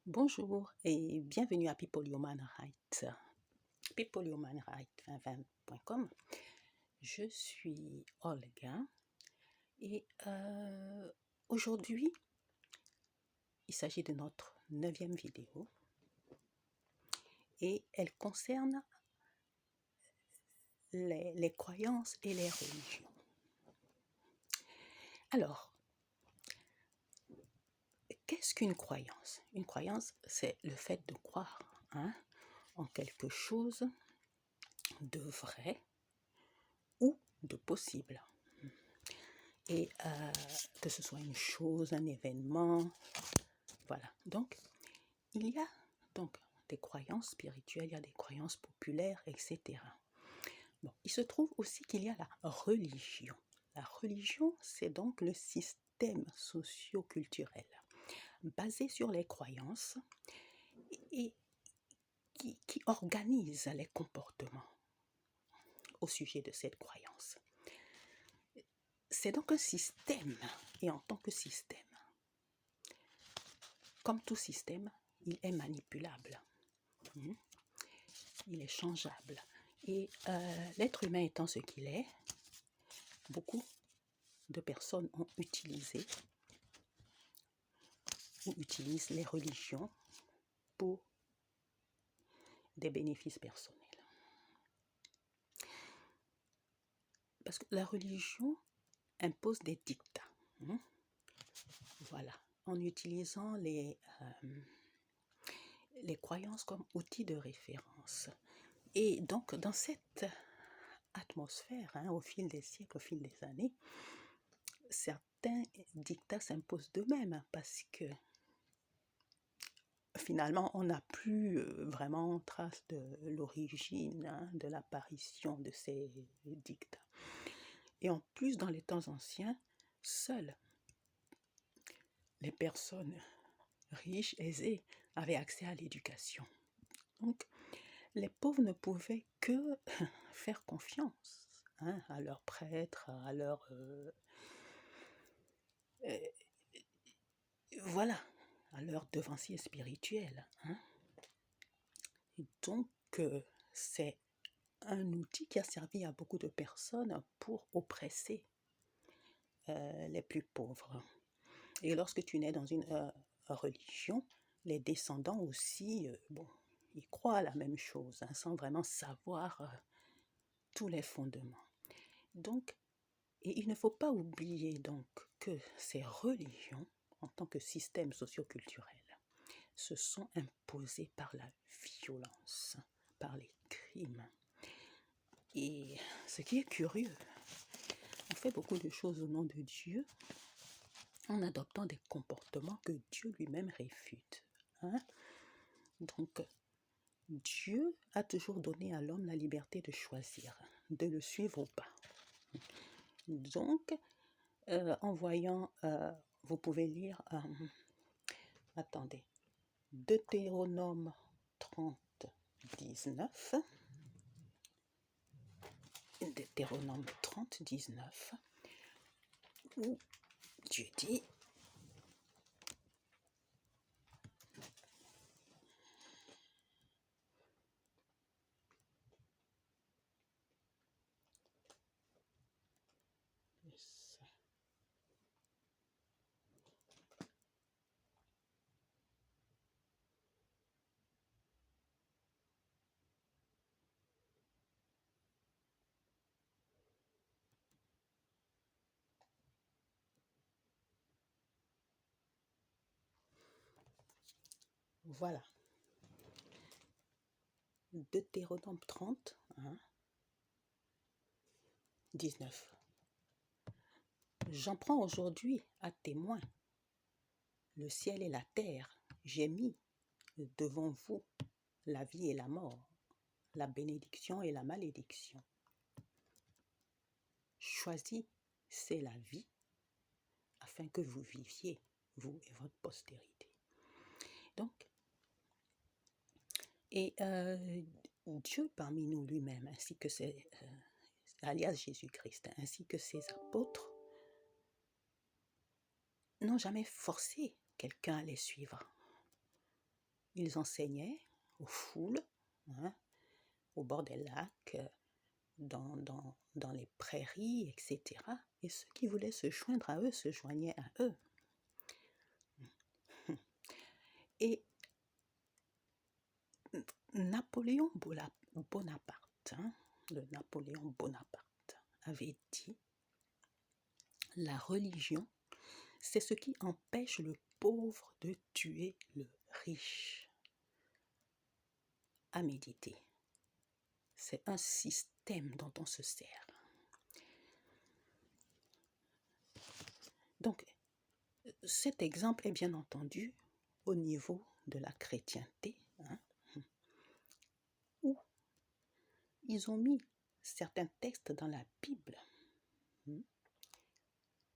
Bonjour et bienvenue à People Human Rights. peoplehumanrights2020.com. Je suis Olga et aujourd'hui, il s'agit de notre 9e vidéo et elle concerne les croyances et les religions. Alors, qu'est-ce qu'une croyance? Une croyance, c'est le fait de croire en quelque chose de vrai ou de possible. Et que ce soit une chose, un événement, voilà. Donc, il y a donc des croyances spirituelles, il y a des croyances populaires, etc. Bon, il se trouve aussi qu'il y a la religion. La religion, c'est donc le système socio-culturel basé sur les croyances et qui organise les comportements au sujet de cette croyance. C'est donc un système, et en tant que système, comme tout système, il est manipulable, il est changeable. Et l'être humain étant ce qu'il est, beaucoup de personnes ont utilisé ou utilisent les religions pour des bénéfices personnels. Parce que la religion impose des dictats. Voilà, en utilisant les croyances comme outil de référence. Et donc, dans cette atmosphère, au fil des siècles, au fil des années, certains dictats s'imposent d'eux-mêmes parce que finalement, on n'a plus vraiment trace de l'origine, de l'apparition de ces dictats. Et en plus, dans les temps anciens, seules les personnes riches, aisées, avaient accès à l'éducation. Donc, les pauvres ne pouvaient que faire confiance à leurs prêtres, à leurs... voilà, à leurs devanciers spirituels. Et donc, c'est un outil qui a servi à beaucoup de personnes pour oppresser les plus pauvres. Et lorsque tu nais dans une religion, les descendants aussi, ils croient à la même chose, sans vraiment savoir tous les fondements. Donc, et il ne faut pas oublier donc que ces religions, en tant que système socio-culturel, se sont imposées par la violence, par les crimes. Et ce qui est curieux, on fait beaucoup de choses au nom de Dieu en adoptant des comportements que Dieu lui-même réfute. Donc, Dieu a toujours donné à l'homme la liberté de choisir, de le suivre ou pas. Donc, en voyant, vous pouvez lire, attendez, Deutéronome 30, 19, Deutéronome 30, 19, où Dieu dit, voilà, Deutéronome 30, 19. J'en prends aujourd'hui à témoin le ciel et la terre. J'ai mis devant vous la vie et la mort, la bénédiction et la malédiction. Choisis, c'est la vie, afin que vous viviez, vous et votre postérité. Donc, et Dieu parmi nous lui-même, ainsi que ses, alias Jésus-Christ, ainsi que ses apôtres, n'ont jamais forcé quelqu'un à les suivre. Ils enseignaient aux foules, hein, au bord des lacs, dans les prairies, etc. Et ceux qui voulaient se joindre à eux se joignaient à eux. Et Napoléon Bonaparte, le Napoléon Bonaparte, avait dit « La religion, c'est ce qui empêche le pauvre de tuer le riche. » À méditer. C'est un système dont on se sert. Donc, cet exemple est bien entendu au niveau de la chrétienté, où ils ont mis certains textes dans la Bible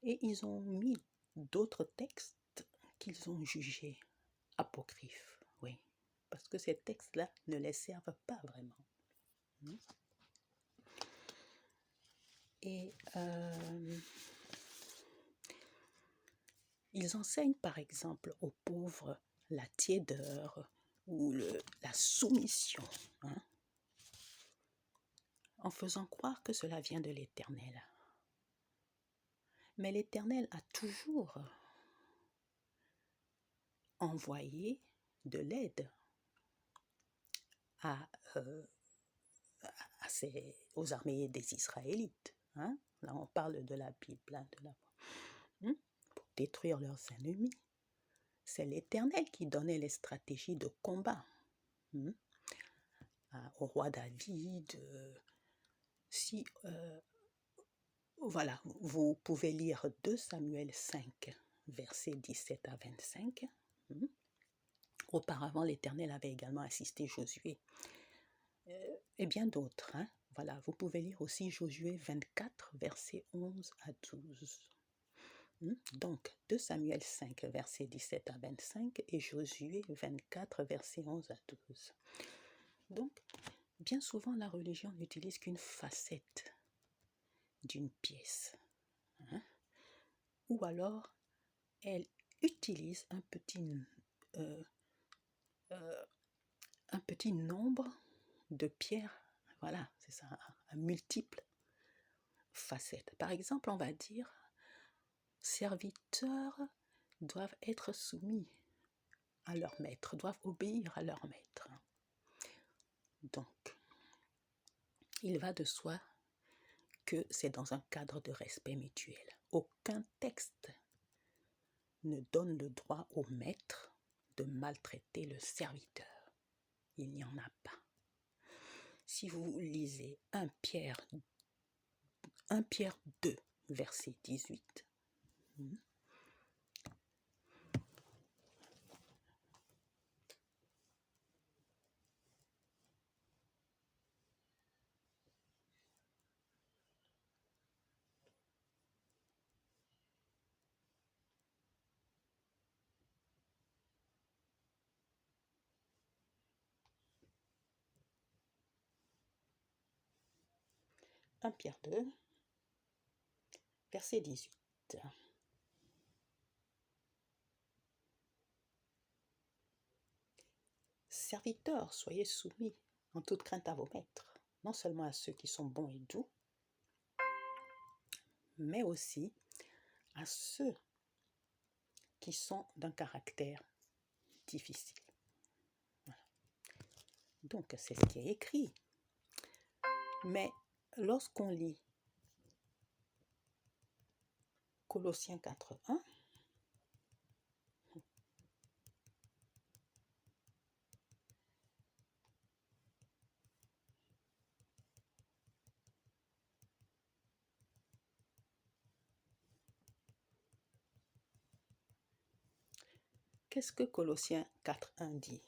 et ils ont mis d'autres textes qu'ils ont jugés apocryphes, oui, parce que ces textes-là ne les servent pas vraiment. Et ils enseignent par exemple aux pauvres la tiédeur ou la soumission, en faisant croire que cela vient de l'Éternel. Mais l'Éternel a toujours envoyé de l'aide aux armées des Israélites. Là, on parle de la Bible, pour détruire leurs ennemis. C'est l'Éternel qui donnait les stratégies de combat au roi David. Voilà, vous pouvez lire 2 Samuel 5, versets 17 à 25. Auparavant, l'Éternel avait également assisté Josué et bien d'autres. Voilà, vous pouvez lire aussi Josué 24, versets 11 à 12. Donc, 2 Samuel 5, versets 17 à 25 et Josué 24, versets 11 à 12. Donc, bien souvent, la religion n'utilise qu'une facette d'une pièce. Ou alors, elle utilise un petit nombre de pierres. Voilà, c'est ça, à multiples facettes. Par exemple, on va dire, serviteurs doivent être soumis à leur maître, doivent obéir à leur maître. Donc, il va de soi que c'est dans un cadre de respect mutuel. Aucun texte ne donne le droit au maître de maltraiter le serviteur. Il n'y en a pas. Si vous lisez 1 Pierre 2, verset 18, 1 Pierre 2, verset 18. Serviteurs, soyez soumis en toute crainte à vos maîtres, non seulement à ceux qui sont bons et doux, mais aussi à ceux qui sont d'un caractère difficile. Voilà. Donc, c'est ce qui est écrit. Mais lorsqu'on lit Colossiens 4.1, qu'est-ce que Colossiens 4.1 dit?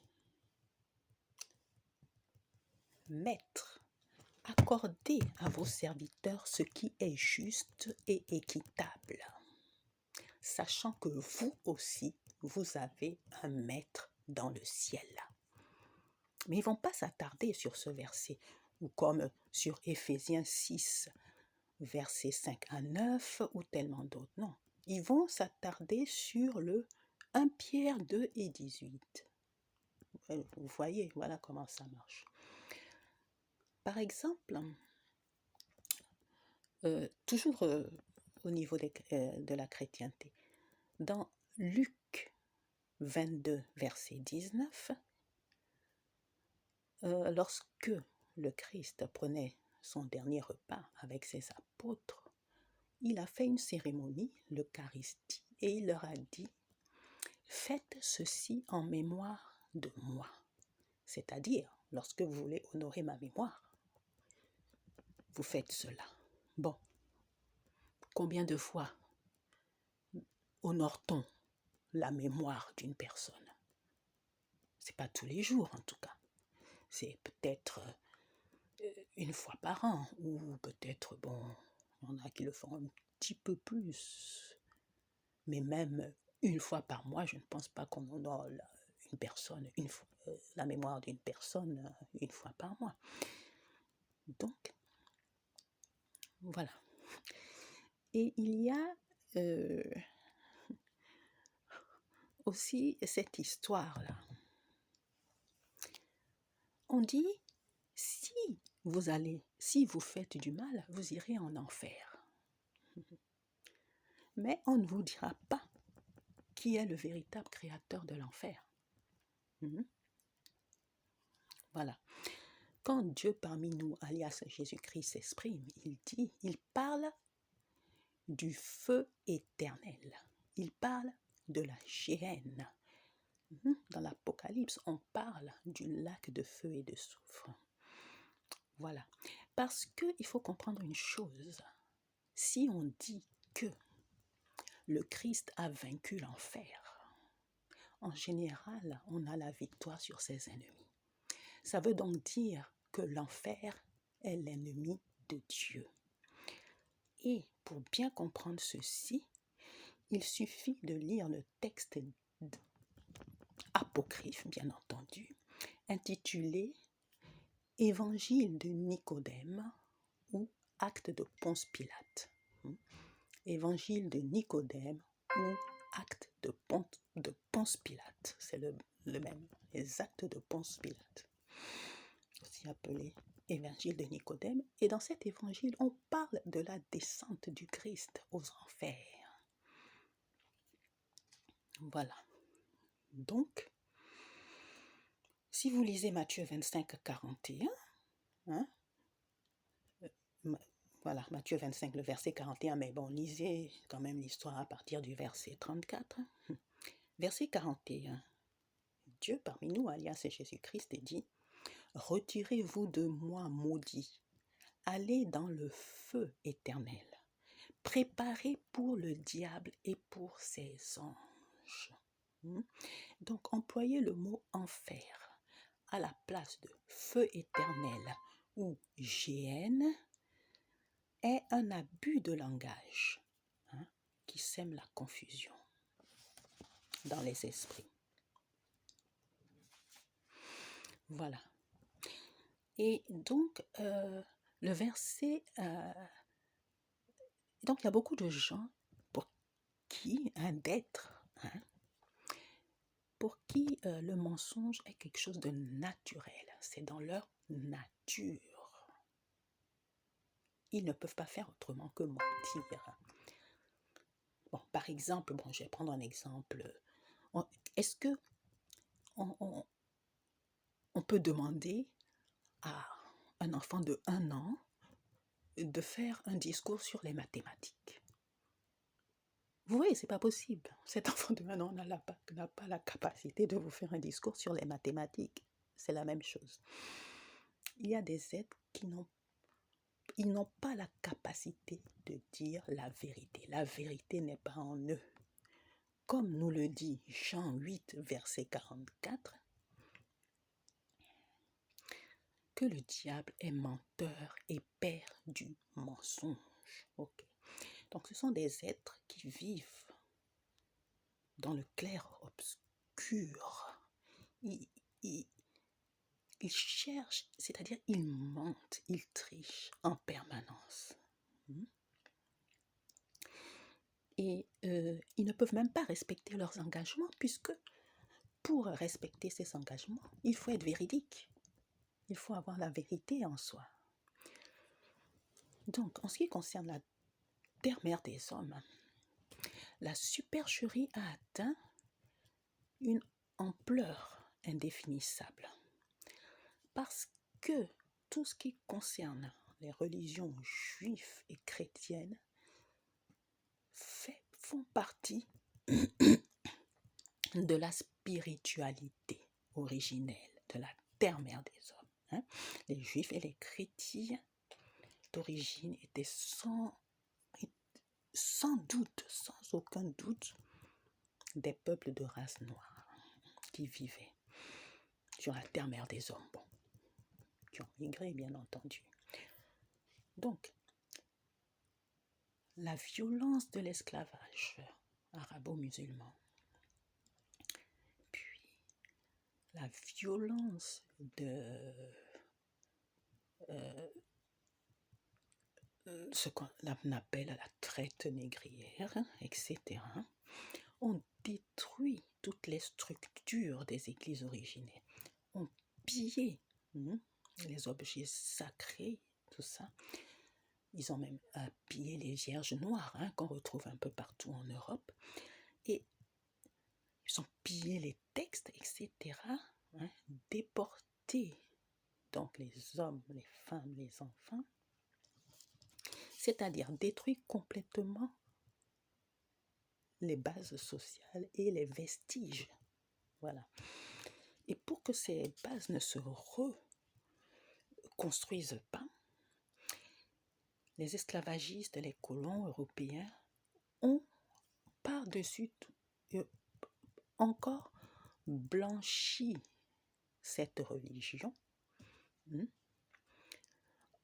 Maîtres, accordez à vos serviteurs ce qui est juste et équitable, sachant que vous aussi, vous avez un maître dans le ciel. Mais ils ne vont pas s'attarder sur ce verset, ou comme sur Éphésiens 6, versets 5 à 9, ou tellement d'autres. Non, ils vont s'attarder sur le 1 Pierre 2 et 18. Vous voyez, voilà comment ça marche. Par exemple, toujours au niveau de la chrétienté, dans Luc 22, verset 19, lorsque le Christ prenait son dernier repas avec ses apôtres, il a fait une cérémonie, l'Eucharistie, et il leur a dit « Faites ceci en mémoire de moi ». C'est-à-dire, lorsque vous voulez honorer ma mémoire, vous faites cela. Bon, combien de fois honore-t-on la mémoire d'une personne? C'est pas tous les jours en tout cas. C'est peut-être une fois par an, ou peut-être, bon, il y en a qui le font un petit peu plus. Mais même une fois par mois, je ne pense pas qu'on honore une personne, la mémoire d'une personne une fois par mois. Donc, voilà. Et il y a aussi cette histoire-là. On dit, si vous faites du mal, vous irez en enfer. Mais on ne vous dira pas qui est le véritable créateur de l'enfer. Voilà. Quand Dieu parmi nous, alias Jésus-Christ, s'exprime, il parle du feu éternel. Il parle de la géhenne. Dans l'Apocalypse, on parle du lac de feu et de soufre. Voilà. Parce qu'il faut comprendre une chose. Si on dit que le Christ a vaincu l'enfer, en général, on a la victoire sur ses ennemis. Ça veut donc dire que l'enfer est l'ennemi de Dieu. Et pour bien comprendre ceci, il suffit de lire le texte apocryphe, bien entendu, intitulé « Évangile de Nicodème » ou « Actes de Ponce Pilate ». Évangile de Nicodème ou Actes de Ponce Pilate, c'est le même, les Actes de Ponce Pilate, aussi appelé Évangile de Nicodème. Et dans cet évangile, on parle de la descente du Christ aux enfers. Voilà. Donc, si vous lisez Matthieu 25, 41, voilà, Matthieu 25, le verset 41, mais bon, lisez quand même l'histoire à partir du verset 34. Verset 41, Dieu parmi nous, alias Jésus-Christ, dit « Retirez-vous de moi, maudit, allez dans le feu éternel, préparé pour le diable et pour ses anges. » Donc, employer le mot enfer à la place de feu éternel ou géhenne est un abus de langage qui sème la confusion dans les esprits. Voilà. Et donc, le verset... donc, il y a beaucoup de gens pour qui, pour qui le mensonge est quelque chose de naturel. C'est dans leur nature. Ils ne peuvent pas faire autrement que mentir. Bon, par exemple, je vais prendre un exemple. Est-ce que on peut demander à un enfant de 1 an de faire un discours sur les mathématiques? Vous voyez, c'est pas possible. Cet enfant de 1 an n'a pas la capacité de vous faire un discours sur les mathématiques. C'est la même chose. Il y a des êtres qui n'ont pas la capacité de dire la vérité. La vérité n'est pas en eux. Comme nous le dit Jean 8, verset 44, que le diable est menteur et père du mensonge. Okay. Donc ce sont des êtres qui vivent dans le clair-obscur. Ils cherchent, c'est-à-dire ils mentent, ils trichent en permanence. Et ils ne peuvent même pas respecter leurs engagements puisque pour respecter ses engagements, il faut être véridique. Il faut avoir la vérité en soi. Donc, en ce qui concerne la terre-mère des hommes, la supercherie a atteint une ampleur indéfinissable. Parce que tout ce qui concerne les religions juives et chrétiennes font partie de la spiritualité originelle de la terre-mère des hommes. Les juifs et les chrétiens d'origine étaient sans doute, sans aucun doute, des peuples de race noire qui vivaient sur la terre-mère des hommes, qui ont migré, bien entendu. Donc, la violence de l'esclavage arabo-musulman, puis la violence de ce qu'on appelle la traite négrière, etc., ont détruit toutes les structures des églises originaires, ont pillé les objets sacrés, tout ça. Ils ont même pillé les vierges noires qu'on retrouve un peu partout en Europe. Et ils ont pillé les textes, etc., déporté donc les hommes, les femmes, les enfants, c'est-à-dire détruit complètement les bases sociales et les vestiges. Voilà. Et pour que ces bases ne se reconstruisent pas, les esclavagistes, les colons européens ont par-dessus tout encore blanchi cette religion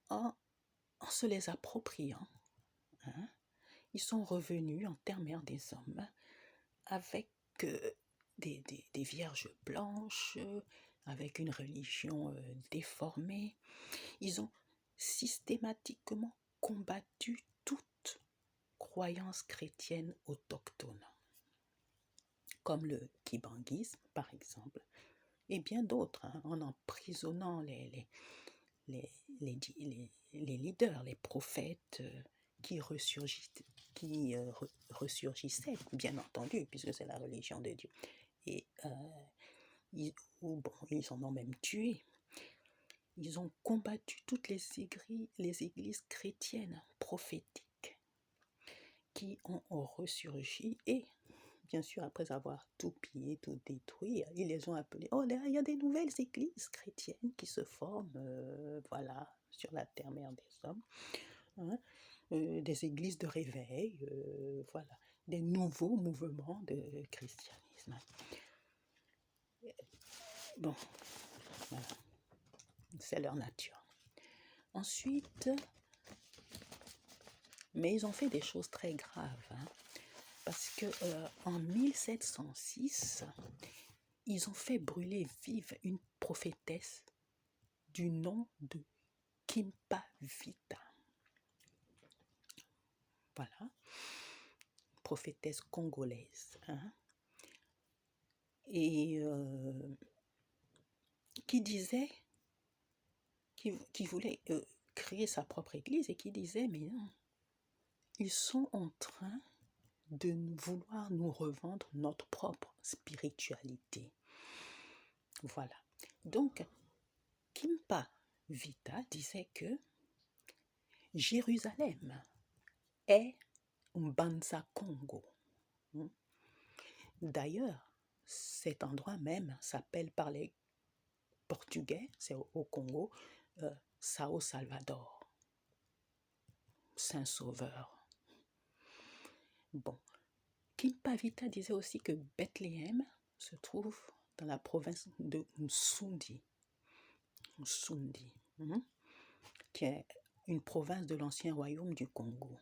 en se les appropriant. Ils sont revenus en terre-mère des hommes avec des vierges blanches, avec une religion déformée. Ils ont systématiquement combattu toute croyance chrétienne autochtone, comme le kibanguisme, par exemple, et bien d'autres, en emprisonnant les leaders, les prophètes qui ressurgissaient, bien entendu, puisque c'est la religion de Dieu. Et ils en ont même tué. Ils ont combattu toutes les églises chrétiennes prophétiques qui ont ressurgi, et bien sûr, après avoir tout pillé, tout détruit, ils les ont appelés. Oh, là, il y a des nouvelles églises chrétiennes qui se forment, voilà, sur la terre-mère des hommes. Des églises de réveil, voilà, des nouveaux mouvements de christianisme. Bon, voilà, c'est leur nature. Ensuite, mais ils ont fait des choses très graves, parce que en 1706, ils ont fait brûler vive une prophétesse du nom de Kimpavita. Voilà, prophétesse congolaise, et qui disait, qui voulait créer sa propre église, et qui disait, mais non, ils sont en train de vouloir nous revendre notre propre spiritualité. Voilà. Donc, Kimpavita disait que Jérusalem est Mbanza Congo. D'ailleurs, cet endroit même s'appelle par les Portugais, c'est au Congo, Sao Salvador, Saint-Sauveur. Bon, Kimpavita disait aussi que Bethléem se trouve dans la province de Msundi, qui est une province de l'ancien royaume du Congo,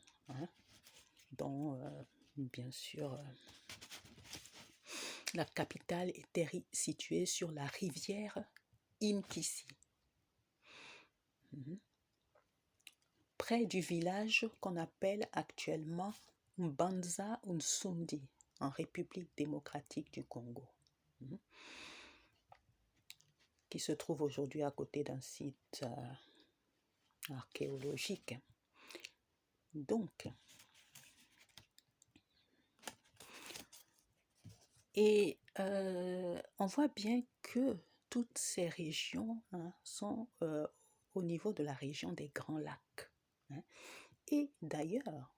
dont, bien sûr, la capitale était située sur la rivière Inkisi, près du village qu'on appelle actuellement Mbanza Nsundi, en République démocratique du Congo. qui se trouve aujourd'hui à côté d'un site archéologique. Donc, et on voit bien que toutes ces régions sont au niveau de la région des Grands Lacs. Et d'ailleurs,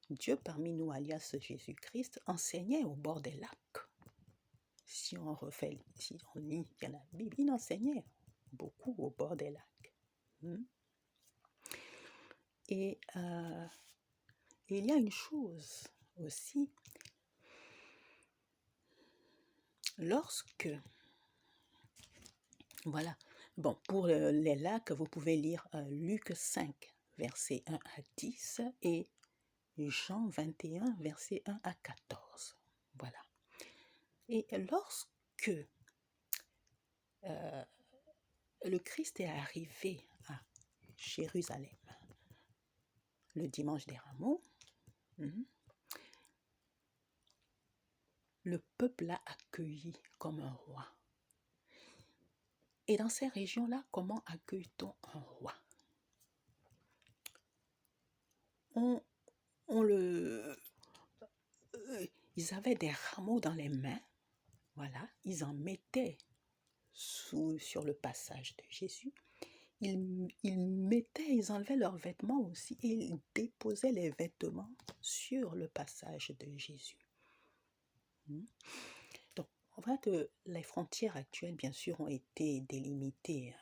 Dieu parmi nous, alias Jésus-Christ, enseignait au bord des lacs. Si on lit bien la Bible, il enseignait beaucoup au bord des lacs. Et il y a une chose aussi, lorsque, voilà, bon, pour les lacs, vous pouvez lire Luc 5, versets 1 à 10 et Jean 21, versets 1 à 14. Voilà. Et lorsque le Christ est arrivé à Jérusalem le dimanche des Rameaux, le peuple l'a accueilli comme un roi. Et dans ces régions-là, comment accueille-t-on un roi? Ils avaient des rameaux dans les mains, voilà, ils en mettaient sur le passage de Jésus. Ils enlevaient leurs vêtements aussi et ils déposaient les vêtements sur le passage de Jésus. Donc, on voit que les frontières actuelles, bien sûr, ont été délimitées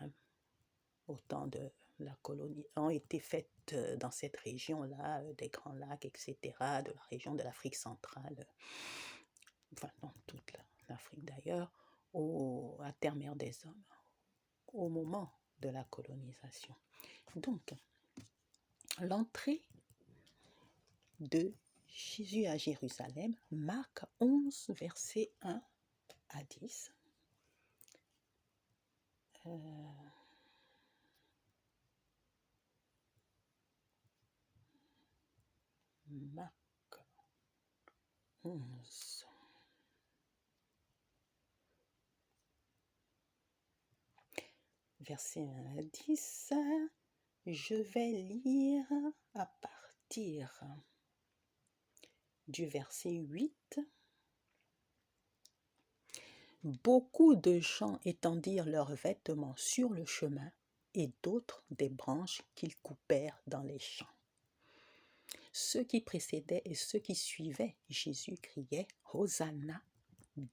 au temps de la colonie, ont été faites dans cette région-là, des Grands Lacs, etc., de la région de l'Afrique centrale, enfin, dans toute l'Afrique d'ailleurs, à Terre-Mère des Hommes, au moment de la colonisation. Donc, l'entrée de Jésus à Jérusalem, Marc 11, versets 1 à 10. Marc 11. Verset 1 à 10. Je vais lire à partir du verset 8. Beaucoup de gens étendirent leurs vêtements sur le chemin et d'autres des branches qu'ils coupèrent dans les champs. Ceux qui précédaient et ceux qui suivaient Jésus criaient « Hosanna,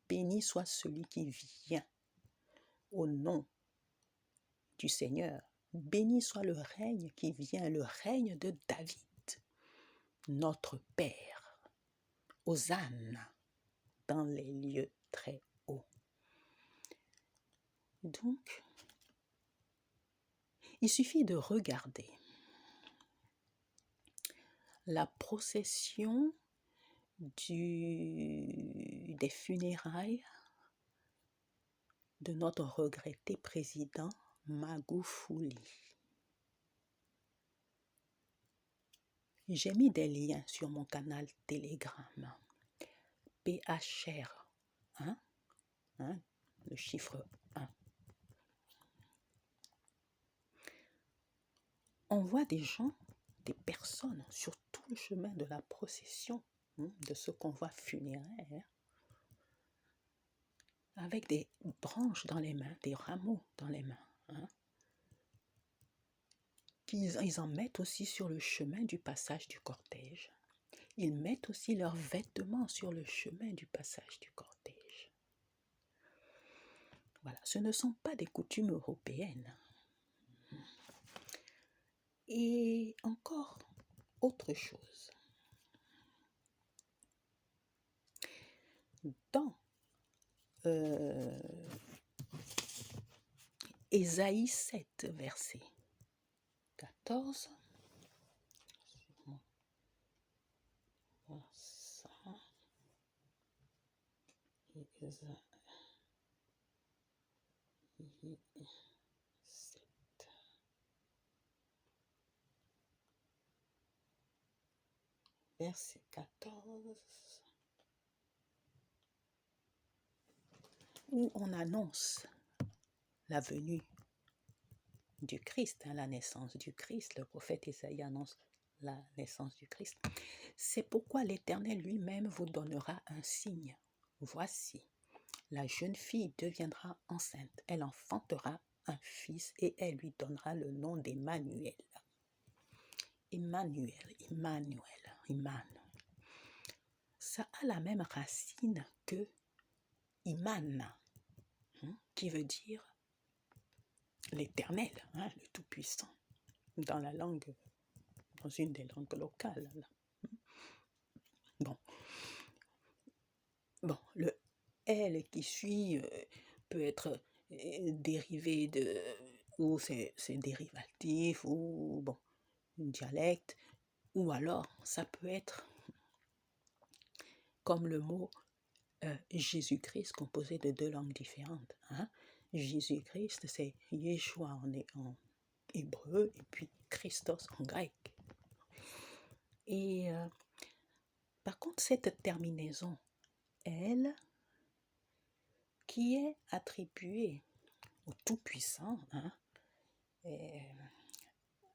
béni soit celui qui vient au nom du Seigneur, béni soit le règne qui vient, le règne de David, notre Père. Hosanna dans les lieux très hauts. » Donc, il suffit de regarder la procession des funérailles de notre regretté président Magufuli. J'ai mis des liens sur mon canal Telegram. PHR 1, le chiffre 1. On voit des gens, des personnes sur tout le chemin de la procession de ce convoi funéraire avec des branches dans les mains, des rameaux dans les mains. Ils en mettent aussi sur le chemin du passage du cortège. Ils mettent aussi leurs vêtements sur le chemin du passage du cortège. Voilà, ce ne sont pas des coutumes européennes. Et encore autre chose. Dans Ésaïe 7, verset 14, verset 14. où on annonce la venue du Christ, la naissance du Christ. Le prophète Isaïe annonce la naissance du Christ. C'est pourquoi l'Éternel lui-même vous donnera un signe. Voici, la jeune fille deviendra enceinte. Elle enfantera un fils et elle lui donnera le nom d'Emmanuel. Emmanuel. Ça a la même racine que Iman, qui veut dire l'Éternel, le Tout-Puissant, dans une des langues locales. Bon, le elle qui suit peut être dérivé de, ou c'est dérivatif, ou bon, un dialecte, ou alors ça peut être comme le mot Jésus-Christ composé de deux langues différentes. Jésus-Christ, c'est Yeshua en hébreu et puis Christos en grec. Et par contre, cette terminaison, elle, qui est attribuée au Tout-Puissant,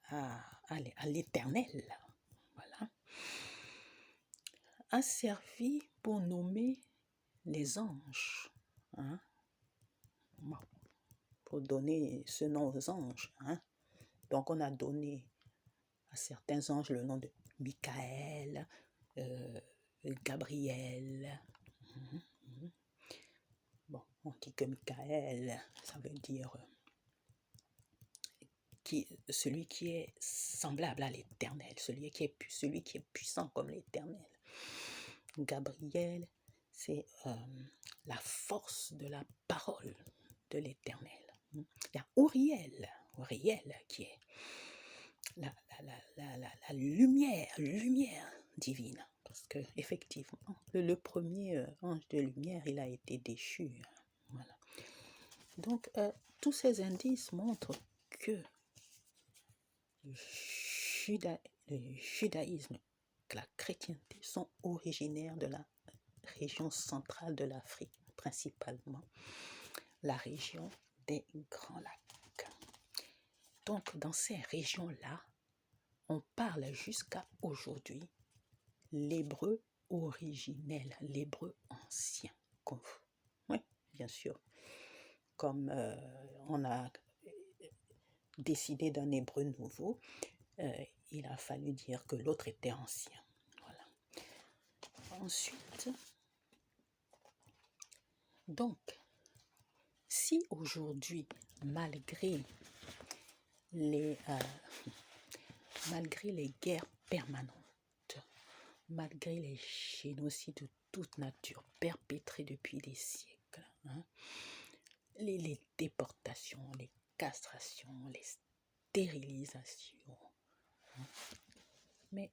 à l'Éternel, voilà, a servi pour nommer les anges, pour donner ce nom aux anges. Donc on a donné à certains anges le nom de Michael, Gabriel. Bon, on dit que Michael, ça veut dire celui qui est semblable à l'Éternel, celui qui est puissant comme l'Éternel. Gabriel, c'est la force de la parole de l'Éternel. Il y a Uriel qui est la lumière divine. Parce que effectivement, le premier ange de lumière, il a été déchu. Voilà. Donc, tous ces indices montrent que le judaïsme, la chrétienté sont originaires de la région centrale de l'Afrique, principalement la région des Grands Lacs. Donc, dans ces régions-là, on parle jusqu'à aujourd'hui l'hébreu originel, l'hébreu ancien. Oui, bien sûr. Comme on a décidé d'un hébreu nouveau, il a fallu dire que l'autre était ancien. Voilà. Ensuite, donc, si aujourd'hui, malgré les guerres permanentes, malgré les génocides de toute nature perpétrés depuis des siècles, les déportations, les castrations, les stérilisations, mais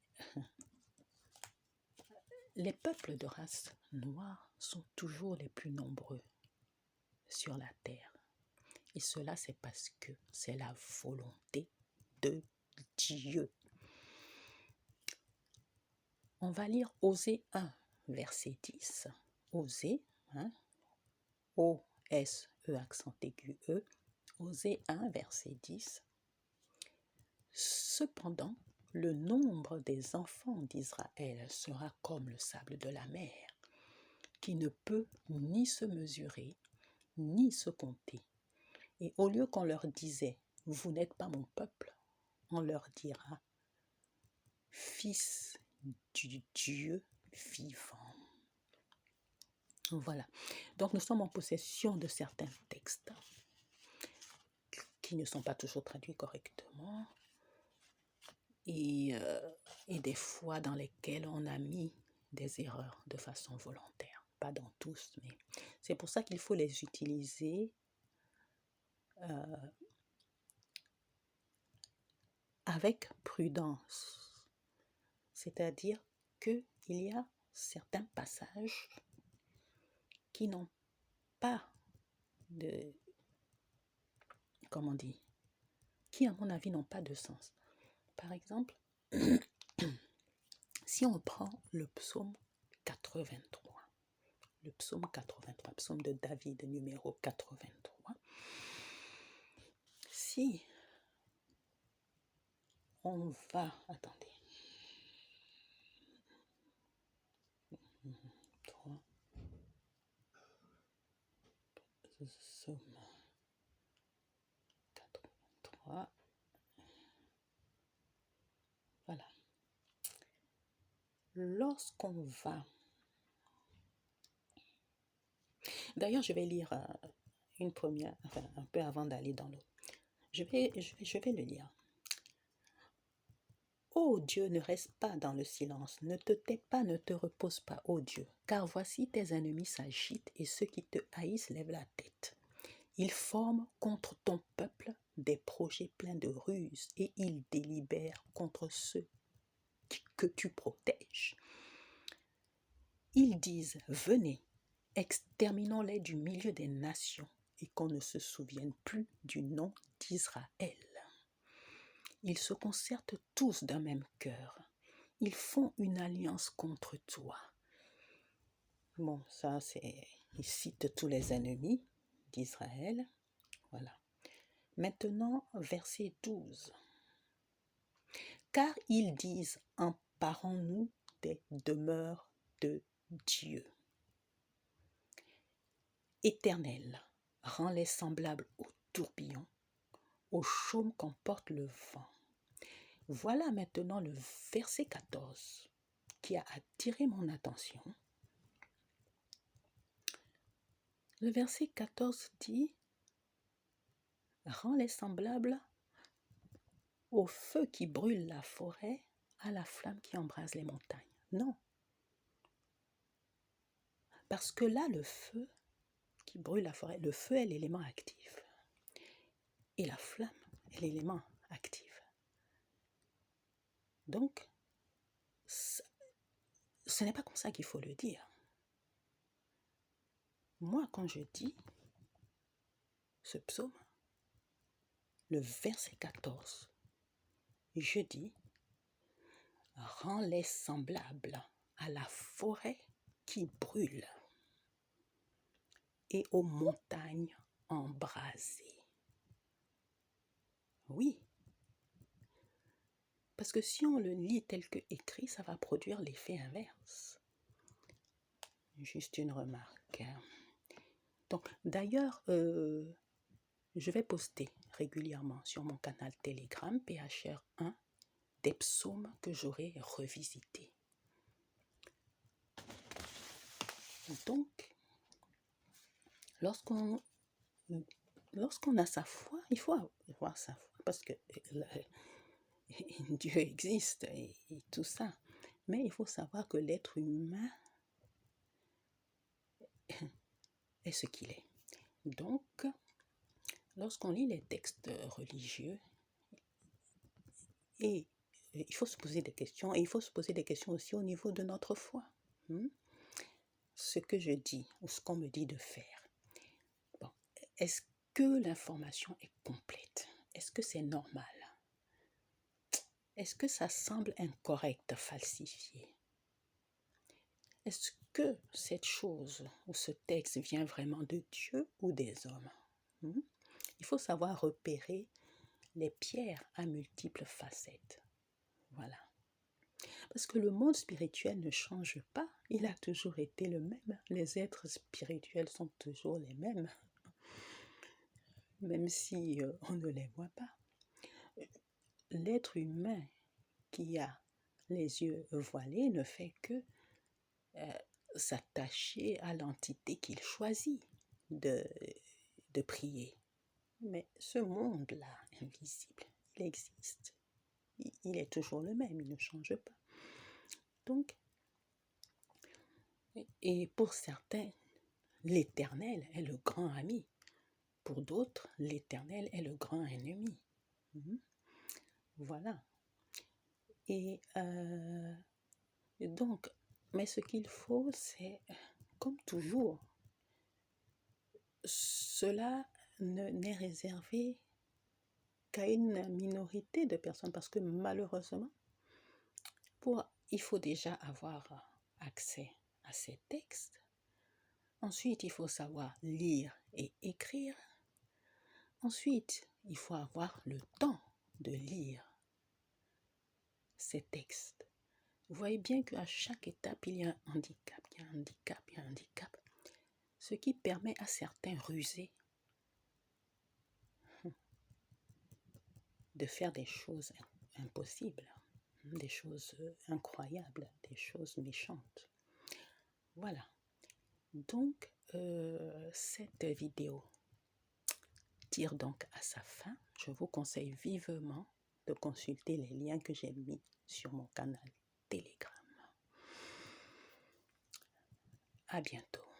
les peuples de race noire sont toujours les plus nombreux sur la terre. Et cela, c'est parce que c'est la volonté de Dieu. On va lire Osée 1, verset 10. Osée, O-S-E accent aigu E, Osée 1, verset 10. Cependant, le nombre des enfants d'Israël sera comme le sable de la mer, qui ne peut ni se mesurer, ni se compter. Et au lieu qu'on leur disait « Vous n'êtes pas mon peuple », on leur dira « Fils du Dieu vivant ». Voilà. Donc nous sommes en possession de certains textes qui ne sont pas toujours traduits correctement et des fois dans lesquels on a mis des erreurs de façon volontaire. Pas dans tous, mais c'est pour ça qu'il faut les utiliser avec prudence. C'est-à-dire qu'il y a certains passages qui n'ont pas de... Comment on dit ? Qui, à mon avis, n'ont pas de sens. Par exemple, si on prend le psaume 83, le psaume 83, psaume de David numéro 83. Si on va, attendez, 3, psaume 83, voilà. Lorsqu'on va, d'ailleurs je vais lire une première, enfin un peu avant d'aller dans l'autre. Je vais le lire. Ô Dieu, ne reste pas dans le silence, ne te tais pas, ne te repose pas, ô Dieu, car voici tes ennemis s'agitent et ceux qui te haïssent lèvent la tête. Ils forment contre ton peuple des projets pleins de ruses et ils délibèrent contre ceux que tu protèges. Ils disent, venez, exterminons-les du milieu des nations et qu'on ne se souvienne plus du nom d'Israël. Ils se concertent tous d'un même cœur. Ils font une alliance contre toi. Bon, ça c'est... Il cite tous les ennemis d'Israël. Voilà. Maintenant, verset 12. Car ils disent, emparons-nous des demeures de Dieu. Éternel, rends-les semblables au tourbillon, au chaume qu'emporte le vent. Voilà maintenant le verset 14 qui a attiré mon attention. Le verset 14 dit « Rends-les semblables au feu qui brûle la forêt, à la flamme qui embrase les montagnes. » Non. Parce que là, le feu qui brûle la forêt, le feu est l'élément actif. Et la flamme est l'élément actif. Donc, ce n'est pas comme ça qu'il faut le dire. Moi, quand je dis ce psaume, le verset 14, je dis, rends-les semblables à la forêt qui brûle et aux montagnes embrasées. Oui, parce que si on le lit tel que écrit, ça va produire l'effet inverse. Juste une remarque. Donc, d'ailleurs, je vais poster régulièrement sur mon canal Telegram PHR1 des psaumes que j'aurai revisités. Donc, lorsqu'on a sa foi, il faut avoir sa foi parce que Dieu existe et tout ça. Mais il faut savoir que l'être humain est ce qu'il est. Donc, lorsqu'on lit les textes religieux, et il faut se poser des questions, et il faut se poser des questions aussi au niveau de notre foi. Ce que je dis, ou ce qu'on me dit de faire, bon, est-ce que l'information est complète? Est-ce que c'est normal? Est-ce que ça semble incorrect, falsifié? Est-ce que cette chose ou ce texte vient vraiment de Dieu ou des hommes? Il faut savoir repérer les pierres à multiples facettes. Voilà. Parce que le monde spirituel ne change pas, il a toujours été le même. Les êtres spirituels sont toujours les mêmes, même si on ne les voit pas. L'être humain qui a les yeux voilés ne fait que s'attacher à l'entité qu'il choisit de prier. Mais ce monde-là, invisible, il existe. Il est toujours le même, il ne change pas. Donc, et pour certains, l'Éternel est le grand ami. Pour d'autres, l'Éternel est le grand ennemi. Voilà. Et donc, mais ce qu'il faut, c'est, comme toujours, cela n'est réservé qu'à une minorité de personnes, parce que malheureusement, il faut déjà avoir accès à ces textes Ensuite, il faut savoir lire et écrire. Ensuite, il faut avoir le temps de lire ces textes. Vous voyez bien qu'à chaque étape, il y a un handicap, il y a un handicap, il y a un handicap. Ce qui permet à certains rusés de faire des choses impossibles, des choses incroyables, des choses méchantes. Voilà. Donc, cette vidéo tire donc à sa fin. Je vous conseille vivement de consulter les liens que j'ai mis sur mon canal Telegram. À bientôt.